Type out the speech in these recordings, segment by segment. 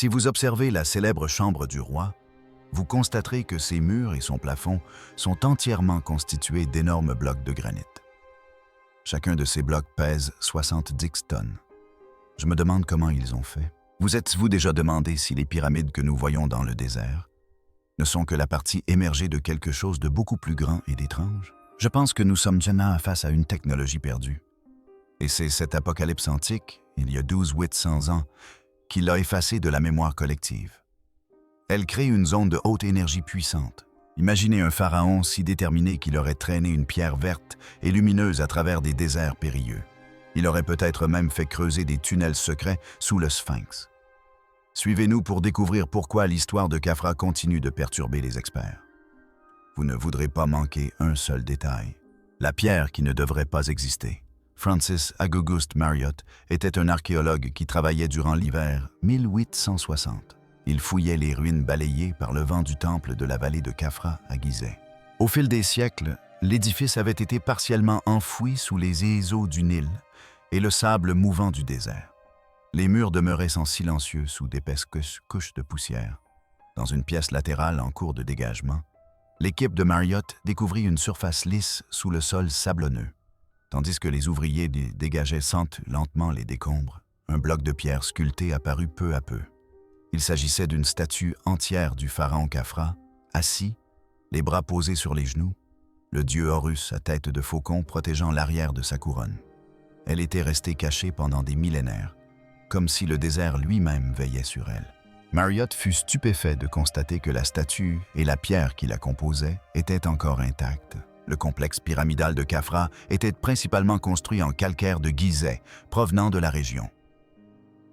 Si vous observez la célèbre chambre du roi, vous constaterez que ses murs et son plafond sont entièrement constitués d'énormes blocs de granit. Chacun de ces blocs pèse 70 tonnes. Je me demande comment ils ont fait. Vous êtes-vous déjà demandé si les pyramides que nous voyons dans le désert ne sont que la partie émergée de quelque chose de beaucoup plus grand et d'étrange? Je pense que nous sommes maintenant face à une technologie perdue. Et c'est cette apocalypse antique, il y a 800 ans, qui l'a effacée de la mémoire collective. Elle crée une zone de haute énergie puissante. Imaginez un pharaon si déterminé qu'il aurait traîné une pierre verte et lumineuse à travers des déserts périlleux. Il aurait peut-être même fait creuser des tunnels secrets sous le Sphinx. Suivez-nous pour découvrir pourquoi l'histoire de Khafra continue de perturber les experts. Vous ne voudrez pas manquer un seul détail. La pierre qui ne devrait pas exister. Francis August Marriott était un archéologue qui travaillait durant l'hiver 1860. Il fouillait les ruines balayées par le vent du temple de la vallée de Khafra à Gizeh. Au fil des siècles, l'édifice avait été partiellement enfoui sous les éeaux du Nil et le sable mouvant du désert. Les murs demeuraient silencieux sous d'épaisses couches de poussière. Dans une pièce latérale en cours de dégagement, l'équipe de Marriott découvrit une surface lisse sous le sol sablonneux. Tandis que les ouvriers dégageaient lentement les décombres, un bloc de pierre sculpté apparut peu à peu. Il s'agissait d'une statue entière du pharaon Khafra, assis, les bras posés sur les genoux, le dieu Horus à tête de faucon protégeant l'arrière de sa couronne. Elle était restée cachée pendant des millénaires, comme si le désert lui-même veillait sur elle. Marriott fut stupéfait de constater que la statue et la pierre qui la composait étaient encore intactes. Le complexe pyramidal de Khafra était principalement construit en calcaire de Gizeh, provenant de la région.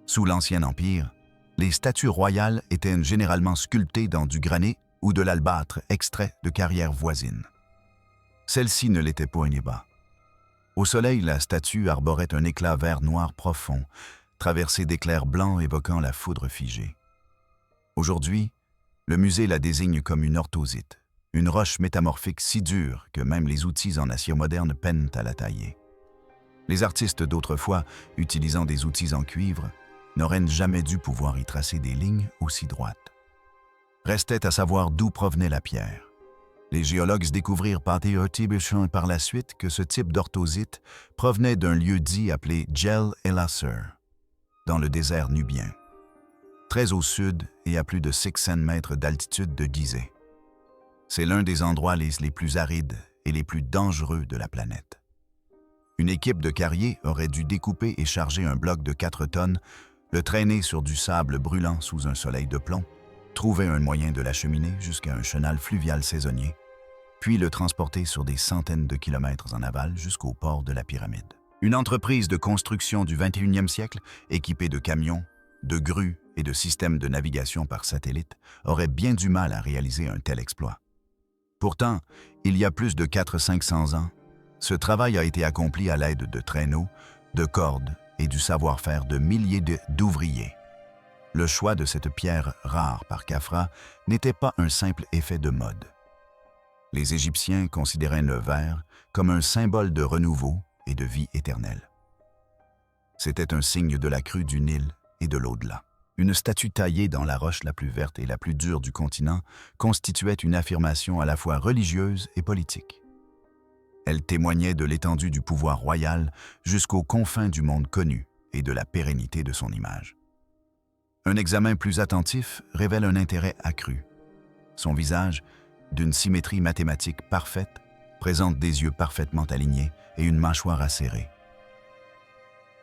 Sous l'Ancien Empire, les statues royales étaient généralement sculptées dans du granit ou de l'albâtre extrait de carrières voisines. Celle-ci ne l'était point ni bas. Au soleil, la statue arborait un éclat vert-noir profond, traversé d'éclairs blancs évoquant la foudre figée. Aujourd'hui, le musée la désigne comme une orthosite, une roche métamorphique si dure que même les outils en acier moderne peinent à la tailler. Les artistes d'autrefois, utilisant des outils en cuivre, n'auraient jamais dû pouvoir y tracer des lignes aussi droites. Restait à savoir d'où provenait la pierre. Les géologues découvrirent par la suite que ce type d'orthosite provenait d'un lieu dit appelé Djel el-Asser, dans le désert nubien, très au sud et à plus de 600 mètres d'altitude de Gizeh. C'est l'un des endroits les plus arides et les plus dangereux de la planète. Une équipe de carriers aurait dû découper et charger un bloc de 4 tonnes, le traîner sur du sable brûlant sous un soleil de plomb, trouver un moyen de l'acheminer jusqu'à un chenal fluvial saisonnier, puis le transporter sur des centaines de kilomètres en aval jusqu'au port de la pyramide. Une entreprise de construction du 21e siècle, équipée de camions, de grues et de systèmes de navigation par satellite, aurait bien du mal à réaliser un tel exploit. Pourtant, il y a plus de 400-500 ans, ce travail a été accompli à l'aide de traîneaux, de cordes et du savoir-faire de milliers d'ouvriers. Le choix de cette pierre rare par Khafra n'était pas un simple effet de mode. Les Égyptiens considéraient le verre comme un symbole de renouveau et de vie éternelle. C'était un signe de la crue du Nil et de l'au-delà. Une statue taillée dans la roche la plus verte et la plus dure du continent constituait une affirmation à la fois religieuse et politique. Elle témoignait de l'étendue du pouvoir royal jusqu'aux confins du monde connu et de la pérennité de son image. Un examen plus attentif révèle un intérêt accru. Son visage, d'une symétrie mathématique parfaite, présente des yeux parfaitement alignés et une mâchoire acérée.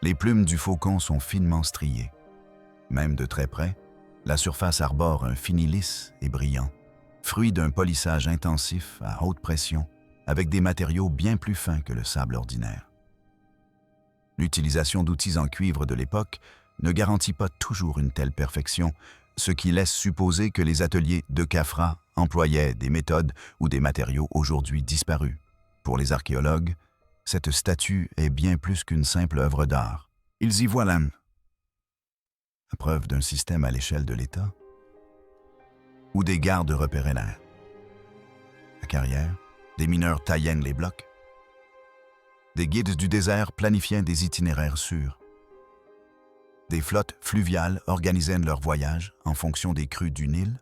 Les plumes du faucon sont finement striées. Même de très près, la surface arbore un fini lisse et brillant, fruit d'un polissage intensif à haute pression avec des matériaux bien plus fins que le sable ordinaire. L'utilisation d'outils en cuivre de l'époque ne garantit pas toujours une telle perfection, ce qui laisse supposer que les ateliers de Khafra employaient des méthodes ou des matériaux aujourd'hui disparus. Pour les archéologues, cette statue est bien plus qu'une simple œuvre d'art. Ils y voient la preuve d'un système à l'échelle de l'État, où des gardes repéraient la carrière, des mineurs taillaient les blocs, des guides du désert planifiaient des itinéraires sûrs. Des flottes fluviales organisaient leurs voyages en fonction des crues du Nil.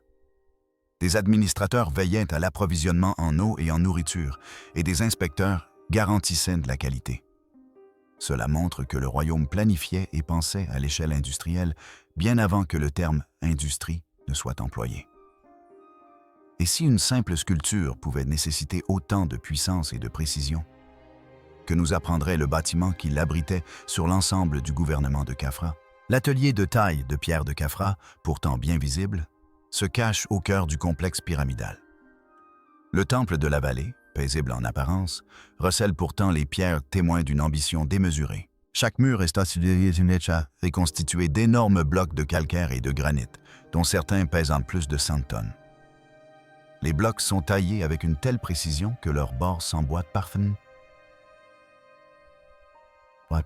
Des administrateurs veillaient à l'approvisionnement en eau et en nourriture, et des inspecteurs garantissaient de la qualité. Cela montre que le royaume planifiait et pensait à l'échelle industrielle bien avant que le terme « industrie » ne soit employé. Et si une simple sculpture pouvait nécessiter autant de puissance et de précision, que nous apprendrait le bâtiment qui l'abritait sur l'ensemble du gouvernement de Khafra? L'atelier de taille de pierre de Khafra, pourtant bien visible, se cache au cœur du complexe pyramidal. Le temple de la vallée, paisible en apparence, recèle pourtant les pierres témoins d'une ambition démesurée. Chaque mur est constitué d'énormes blocs de calcaire et de granit, dont certains pèsent plus de 100 tonnes. Les blocs sont taillés avec une telle précision que leurs bords s'emboîtent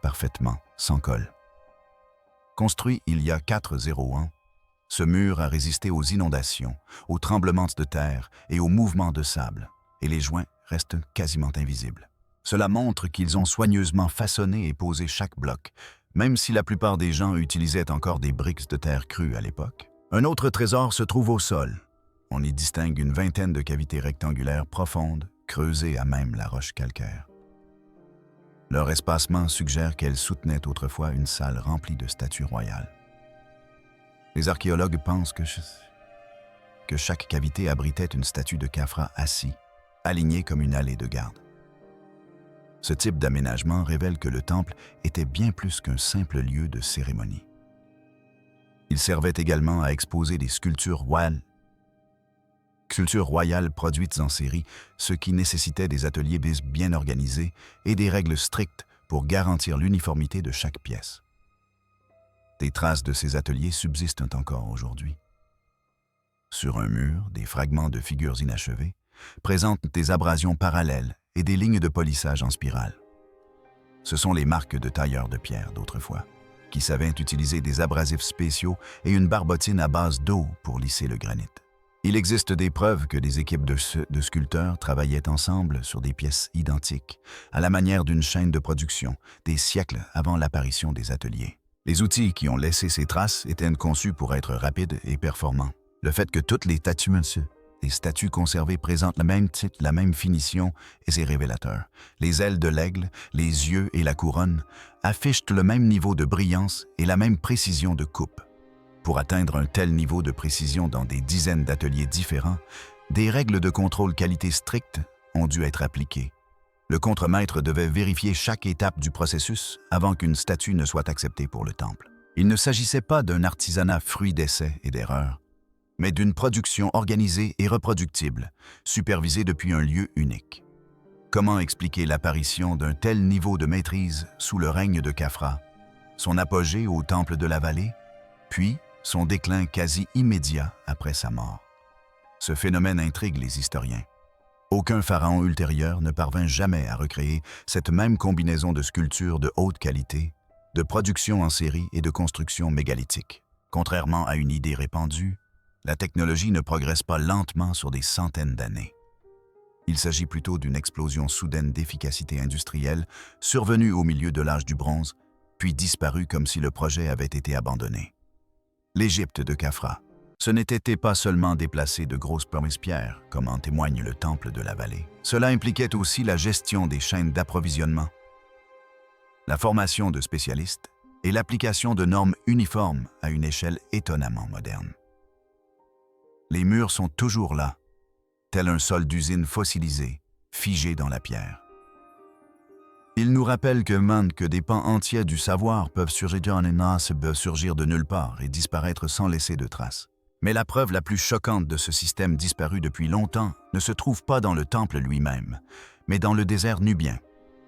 parfaitement, sans colle. Construit il y a 401, ce mur a résisté aux inondations, aux tremblements de terre et aux mouvements de sable, et les joints restent quasiment invisibles. Cela montre qu'ils ont soigneusement façonné et posé chaque bloc, même si la plupart des gens utilisaient encore des briques de terre crue à l'époque. Un autre trésor se trouve au sol. On y distingue une vingtaine de cavités rectangulaires profondes, creusées à même la roche calcaire. Leur espacement suggère qu'elles soutenaient autrefois une salle remplie de statues royales. Les archéologues pensent que chaque cavité abritait une statue de Khafra assis, alignée comme une allée de garde. Ce type d'aménagement révèle que le temple était bien plus qu'un simple lieu de cérémonie. Il servait également à exposer des sculptures royales produites en série, ce qui nécessitait des ateliers bien organisés et des règles strictes pour garantir l'uniformité de chaque pièce. Des traces de ces ateliers subsistent encore aujourd'hui. Sur un mur, des fragments de figures inachevées présentent des abrasions parallèles et des lignes de polissage en spirale. Ce sont les marques de tailleurs de pierre d'autrefois, qui savaient utiliser des abrasifs spéciaux et une barbotine à base d'eau pour lisser le granit. Il existe des preuves que des équipes de sculpteurs travaillaient ensemble sur des pièces identiques, à la manière d'une chaîne de production, des siècles avant l'apparition des ateliers. Les outils qui ont laissé ces traces étaient conçus pour être rapides et performants. Le fait que toutes les statues conservées présentent la même finition est révélateur. Les ailes de l'aigle, les yeux et la couronne affichent le même niveau de brillance et la même précision de coupe. Pour atteindre un tel niveau de précision dans des dizaines d'ateliers différents, des règles de contrôle qualité strictes ont dû être appliquées. Le contremaître devait vérifier chaque étape du processus avant qu'une statue ne soit acceptée pour le temple. Il ne s'agissait pas d'un artisanat fruit d'essais et d'erreurs, mais d'une production organisée et reproductible, supervisée depuis un lieu unique. Comment expliquer l'apparition d'un tel niveau de maîtrise sous le règne de Khafra, son apogée au temple de la vallée, puis son déclin quasi immédiat après sa mort? Ce phénomène intrigue les historiens. Aucun pharaon ultérieur ne parvint jamais à recréer cette même combinaison de sculptures de haute qualité, de production en série et de construction mégalithique. Contrairement à une idée répandue, la technologie ne progresse pas lentement sur des centaines d'années. Il s'agit plutôt d'une explosion soudaine d'efficacité industrielle survenue au milieu de l'âge du bronze, puis disparue comme si le projet avait été abandonné. L'Égypte de Khafra. Ce n'était pas seulement déplacer de grosses pierres, comme en témoigne le temple de la vallée. Cela impliquait aussi la gestion des chaînes d'approvisionnement, la formation de spécialistes et l'application de normes uniformes à une échelle étonnamment moderne. Les murs sont toujours là, tel un sol d'usine fossilisé, figé dans la pierre. Ils nous rappellent que des pans entiers du savoir peuvent surgir de nulle part et disparaître sans laisser de traces. Mais la preuve la plus choquante de ce système disparu depuis longtemps ne se trouve pas dans le temple lui-même, mais dans le désert nubien,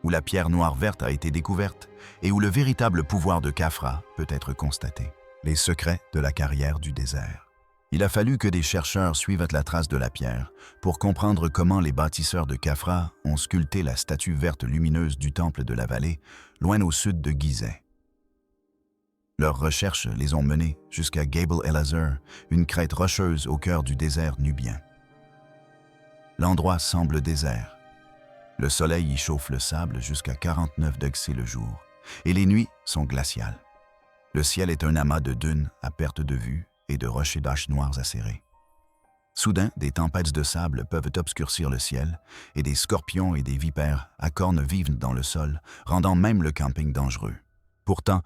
où la pierre noire verte a été découverte et où le véritable pouvoir de Khafra peut être constaté. Les secrets de la carrière du désert. Il a fallu que des chercheurs suivent la trace de la pierre pour comprendre comment les bâtisseurs de Khafra ont sculpté la statue verte lumineuse du temple de la vallée, loin au sud de Gizeh. Leurs recherches les ont menés jusqu'à Gabel el-Azhar, une crête rocheuse au cœur du désert nubien. L'endroit semble désert. Le soleil y chauffe le sable jusqu'à 49 degrés le jour, et les nuits sont glaciales. Le ciel est un amas de dunes à perte de vue et de rochers taches noires acérés. Soudain, des tempêtes de sable peuvent obscurcir le ciel et des scorpions et des vipères à cornes vivent dans le sol, rendant même le camping dangereux. Pourtant,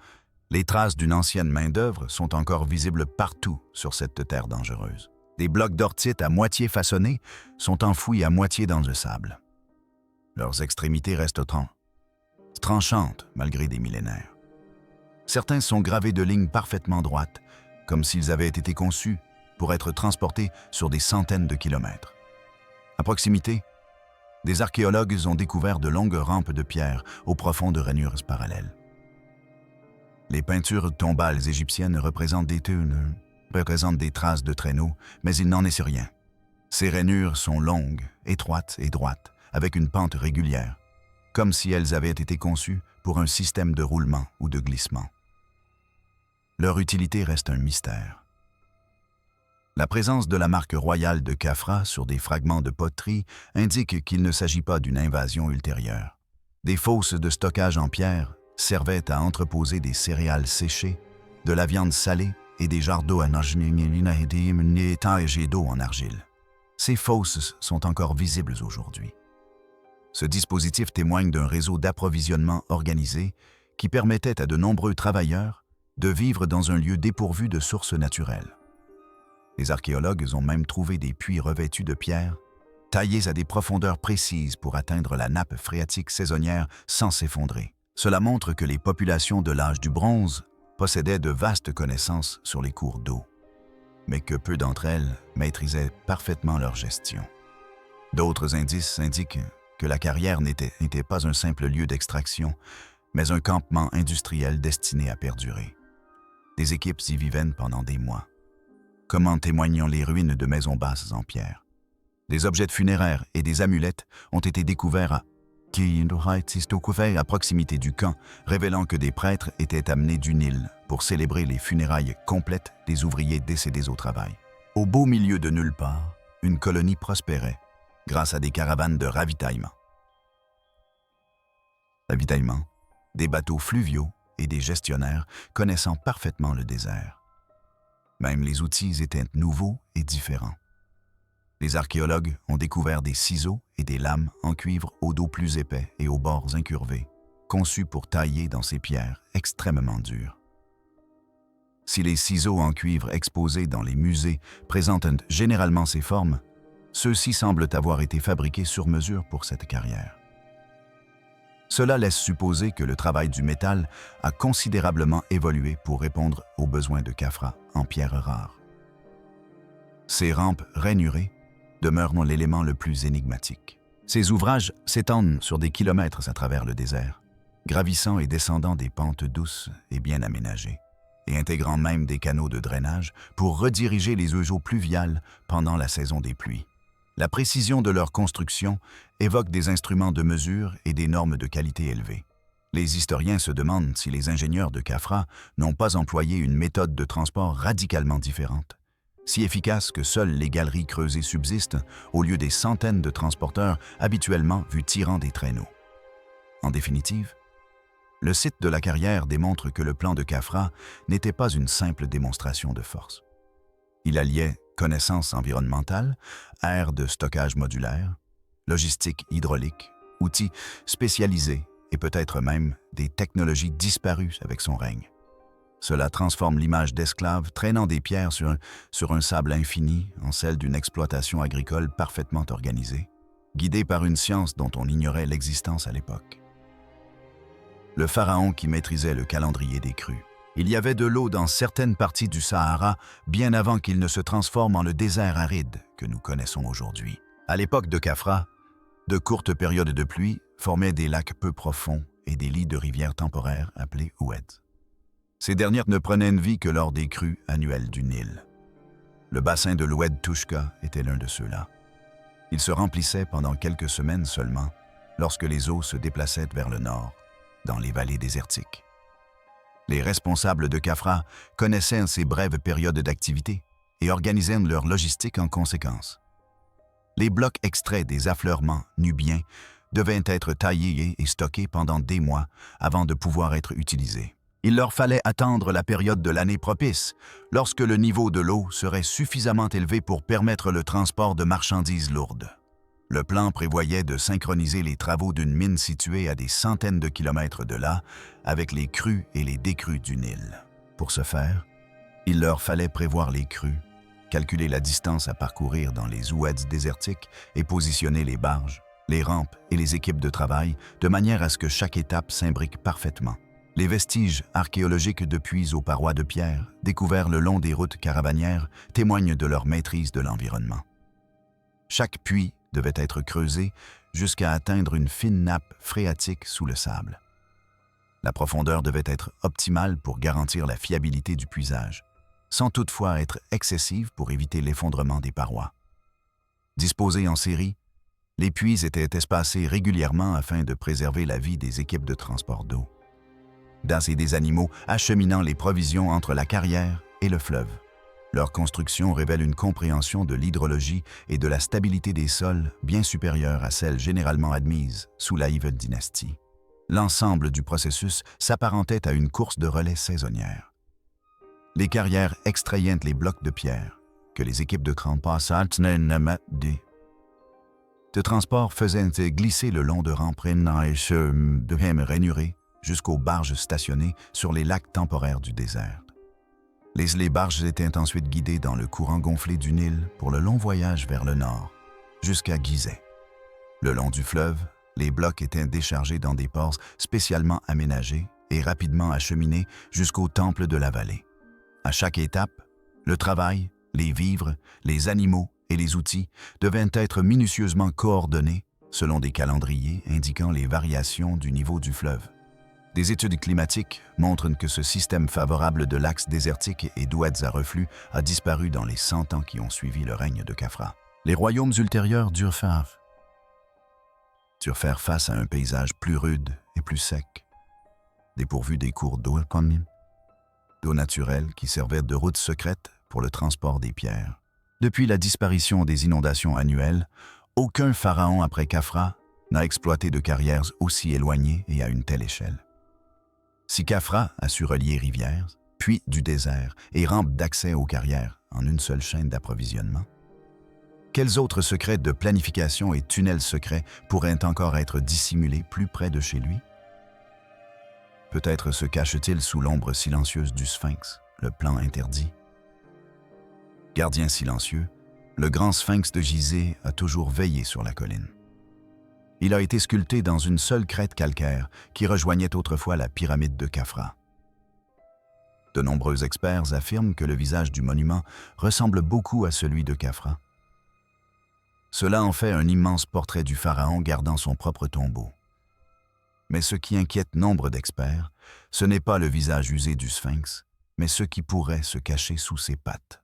les traces d'une ancienne main-d'œuvre sont encore visibles partout sur cette terre dangereuse. Des blocs d'orthite à moitié façonnés sont enfouis à moitié dans le sable. Leurs extrémités restent tranchantes malgré des millénaires. Certains sont gravés de lignes parfaitement droites, comme s'ils avaient été conçus pour être transportés sur des centaines de kilomètres. À proximité, des archéologues ont découvert de longues rampes de pierre aux profondes rainures parallèles. Les peintures tombales égyptiennes représentent des traces de traîneaux, mais il n'en est rien. Ces rainures sont longues, étroites et droites, avec une pente régulière, comme si elles avaient été conçues pour un système de roulement ou de glissement. Leur utilité reste un mystère. La présence de la marque royale de Khafra sur des fragments de poterie indique qu'il ne s'agit pas d'une invasion ultérieure. Des fosses de stockage en pierre servaient à entreposer des céréales séchées, de la viande salée et des jarres d'eau en argile. Ces fosses sont encore visibles aujourd'hui. Ce dispositif témoigne d'un réseau d'approvisionnement organisé qui permettait à de nombreux travailleurs de vivre dans un lieu dépourvu de sources naturelles. Les archéologues ont même trouvé des puits revêtus de pierre, taillés à des profondeurs précises pour atteindre la nappe phréatique saisonnière sans s'effondrer. Cela montre que les populations de l'âge du bronze possédaient de vastes connaissances sur les cours d'eau, mais que peu d'entre elles maîtrisaient parfaitement leur gestion. D'autres indices indiquent que la carrière n'était pas un simple lieu d'extraction, mais un campement industriel destiné à perdurer. Des équipes y vivaient pendant des mois, comme en témoignent les ruines de maisons basses en pierre. Des objets de funéraires et des amulettes ont été découverts à proximité du camp, révélant que des prêtres étaient amenés du Nil pour célébrer les funérailles complètes des ouvriers décédés au travail. Au beau milieu de nulle part, une colonie prospérait grâce à des caravanes de ravitaillement. Des bateaux fluviaux et des gestionnaires connaissant parfaitement le désert. Même les outils étaient nouveaux et différents. Les archéologues ont découvert des ciseaux et des lames en cuivre au dos plus épais et aux bords incurvés, conçus pour tailler dans ces pierres extrêmement dures. Si les ciseaux en cuivre exposés dans les musées présentent généralement ces formes, ceux-ci semblent avoir été fabriqués sur mesure pour cette carrière. Cela laisse supposer que le travail du métal a considérablement évolué pour répondre aux besoins de Khafra en pierres rares. Ces rampes rainurées demeurent l'élément le plus énigmatique. Ces ouvrages s'étendent sur des kilomètres à travers le désert, gravissant et descendant des pentes douces et bien aménagées, et intégrant même des canaux de drainage pour rediriger les eaux pluviales pendant la saison des pluies. La précision de leur construction évoque des instruments de mesure et des normes de qualité élevées. Les historiens se demandent si les ingénieurs de Khafra n'ont pas employé une méthode de transport radicalement différente, si efficace que seules les galeries creusées subsistent au lieu des centaines de transporteurs habituellement vus tirant des traîneaux. En définitive, le site de la carrière démontre que le plan de Khafra n'était pas une simple démonstration de force. Il alliait connaissances environnementales, aires de stockage modulaire, logistique hydraulique, outils spécialisés et peut-être même des technologies disparues avec son règne. Cela transforme l'image d'esclaves traînant des pierres sur un sable infini en celle d'une exploitation agricole parfaitement organisée, guidée par une science dont on ignorait l'existence à l'époque. Le pharaon qui maîtrisait le calendrier des crues. Il y avait de l'eau dans certaines parties du Sahara bien avant qu'il ne se transforme en le désert aride que nous connaissons aujourd'hui. À l'époque de Khafra, de courtes périodes de pluie formaient des lacs peu profonds et des lits de rivières temporaires appelés oueds. Ces dernières ne prenaient une vie que lors des crues annuelles du Nil. Le bassin de l'oued Tushka était l'un de ceux-là. Il se remplissait pendant quelques semaines seulement lorsque les eaux se déplaçaient vers le nord, dans les vallées désertiques. Les responsables de Khafra connaissaient ces brèves périodes d'activité et organisaient leur logistique en conséquence. Les blocs extraits des affleurements nubiens devaient être taillés et stockés pendant des mois avant de pouvoir être utilisés. Il leur fallait attendre la période de l'année propice, lorsque le niveau de l'eau serait suffisamment élevé pour permettre le transport de marchandises lourdes. Le plan prévoyait de synchroniser les travaux d'une mine située à des centaines de kilomètres de là avec les crues et les décrues du Nil. Pour ce faire, il leur fallait prévoir les crues, calculer la distance à parcourir dans les oueds désertiques et positionner les barges, les rampes et les équipes de travail de manière à ce que chaque étape s'imbrique parfaitement. Les vestiges archéologiques de puits aux parois de pierre, découverts le long des routes caravanières, témoignent de leur maîtrise de l'environnement. Chaque puits devait être creusé jusqu'à atteindre une fine nappe phréatique sous le sable. La profondeur devait être optimale pour garantir la fiabilité du puisage, sans toutefois être excessive pour éviter l'effondrement des parois. Disposés en série, les puits étaient espacés régulièrement afin de préserver la vie des équipes de transport d'eau, et des animaux acheminant les provisions entre la carrière et le fleuve. Leur construction révèle une compréhension de l'hydrologie et de la stabilité des sols bien supérieure à celle généralement admise sous la Hive dynastie. L'ensemble du processus s'apparentait à une course de relais saisonnière. Les carrières extrayaient les blocs de pierre que les équipes de transport faisaient glisser le long de rampes rainurées jusqu'aux barges stationnées sur les lacs temporaires du désert. Les barges étaient ensuite guidées dans le courant gonflé du Nil pour le long voyage vers le nord, jusqu'à Gizeh. Le long du fleuve, les blocs étaient déchargés dans des ports spécialement aménagés et rapidement acheminés jusqu'au temple de la vallée. À chaque étape, le travail, les vivres, les animaux et les outils devaient être minutieusement coordonnés selon des calendriers indiquant les variations du niveau du fleuve. Des études climatiques montrent que ce système favorable de l'axe désertique et d'oueds à reflux a disparu dans les 100 ans qui ont suivi le règne de Khafra. Les royaumes ultérieurs durent faire face à un paysage plus rude et plus sec, dépourvu des cours d'eau naturelle qui servaient de route secrète pour le transport des pierres. Depuis la disparition des inondations annuelles, aucun pharaon après Khafra n'a exploité de carrières aussi éloignées et à une telle échelle. Si Khafra a su relier rivières, puits du désert et rampes d'accès aux carrières en une seule chaîne d'approvisionnement, quels autres secrets de planification et tunnels secrets pourraient encore être dissimulés plus près de chez lui? Peut-être se cache-t-il sous l'ombre silencieuse du Sphinx, le plan interdit. Gardien silencieux, le grand Sphinx de Gizeh a toujours veillé sur la colline. Il a été sculpté dans une seule crête calcaire qui rejoignait autrefois la pyramide de Khafra. De nombreux experts affirment que le visage du monument ressemble beaucoup à celui de Khafra. Cela en fait un immense portrait du pharaon gardant son propre tombeau. Mais ce qui inquiète nombre d'experts, ce n'est pas le visage usé du Sphinx, mais ce qui pourrait se cacher sous ses pattes.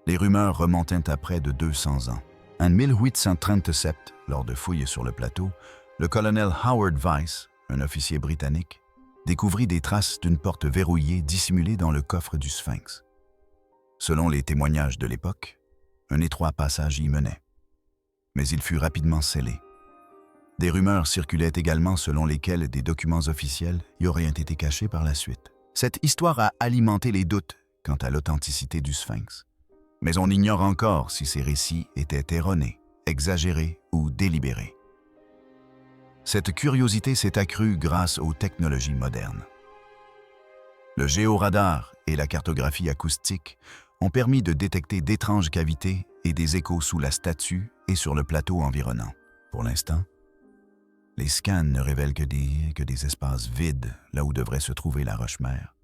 Les rumeurs remontaient à près de 200 ans. En 1837, lors de fouilles sur le plateau, le colonel Howard Weiss, un officier britannique, découvrit des traces d'une porte verrouillée dissimulée dans le coffre du Sphinx. Selon les témoignages de l'époque, un étroit passage y menait. Mais il fut rapidement scellé. Des rumeurs circulaient également selon lesquelles des documents officiels y auraient été cachés par la suite. Cette histoire a alimenté les doutes quant à l'authenticité du Sphinx. Mais on ignore encore si ces récits étaient erronés, exagérés ou délibérés. Cette curiosité s'est accrue grâce aux technologies modernes. Le géoradar et la cartographie acoustique ont permis de détecter d'étranges cavités et des échos sous la statue et sur le plateau environnant. Pour l'instant, les scans ne révèlent que des espaces vides là où devrait se trouver la roche-mère.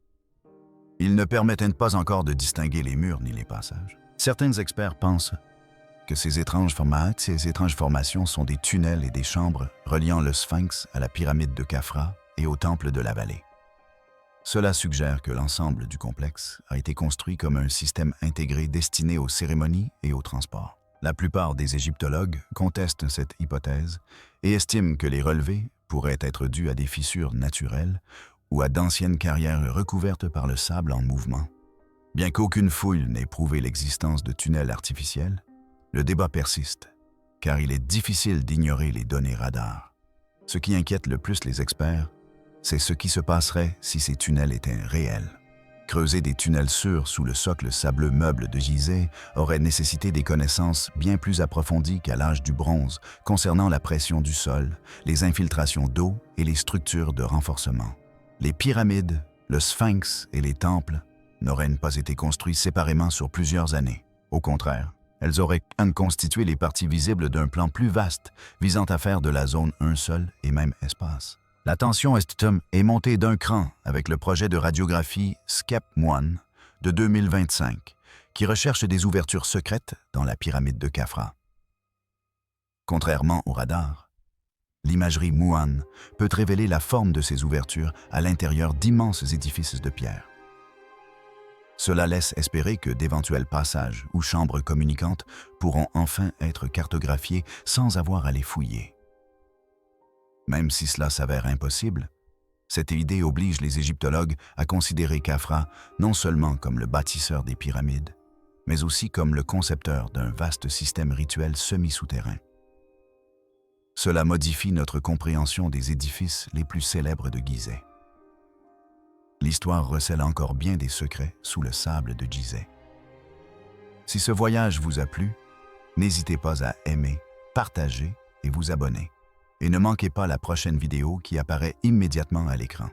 Ils ne permettent pas encore de distinguer les murs ni les passages. Certains experts pensent que ces étranges formations sont des tunnels et des chambres reliant le Sphinx à la pyramide de Khafra et au temple de la vallée. Cela suggère que l'ensemble du complexe a été construit comme un système intégré destiné aux cérémonies et au transport. La plupart des égyptologues contestent cette hypothèse et estiment que les relevés pourraient être dus à des fissures naturelles ou à d'anciennes carrières recouvertes par le sable en mouvement. Bien qu'aucune fouille n'ait prouvé l'existence de tunnels artificiels, le débat persiste, car il est difficile d'ignorer les données radar. Ce qui inquiète le plus les experts, C'est ce qui se passerait si ces tunnels étaient réels. Creuser des tunnels sûrs sous le socle sableux meuble de Gizeh aurait nécessité des connaissances bien plus approfondies qu'à l'âge du bronze concernant la pression du sol, les infiltrations d'eau et les structures de renforcement. Les pyramides, le sphinx et les temples n'auraient pas été construits séparément sur plusieurs années. Au contraire, elles auraient constitué les parties visibles d'un plan plus vaste visant à faire de la zone un seul et même espace. La tension est montée d'un cran avec le projet de radiographie SCEP-1 de 2025, qui recherche des ouvertures secrètes dans la pyramide de Khafra. Contrairement au radar, l'imagerie Muon peut révéler la forme de ces ouvertures à l'intérieur d'immenses édifices de pierre. Cela laisse espérer que d'éventuels passages ou chambres communicantes pourront enfin être cartographiés sans avoir à les fouiller. Même si cela s'avère impossible, cette idée oblige les égyptologues à considérer Khafra non seulement comme le bâtisseur des pyramides, mais aussi comme le concepteur d'un vaste système rituel semi-souterrain. Cela modifie notre compréhension des édifices les plus célèbres de Gizeh. L'histoire recèle encore bien des secrets sous le sable de Gizeh. Si ce voyage vous a plu, n'hésitez pas à aimer, partager et vous abonner. Et ne manquez pas la prochaine vidéo qui apparaît immédiatement à l'écran.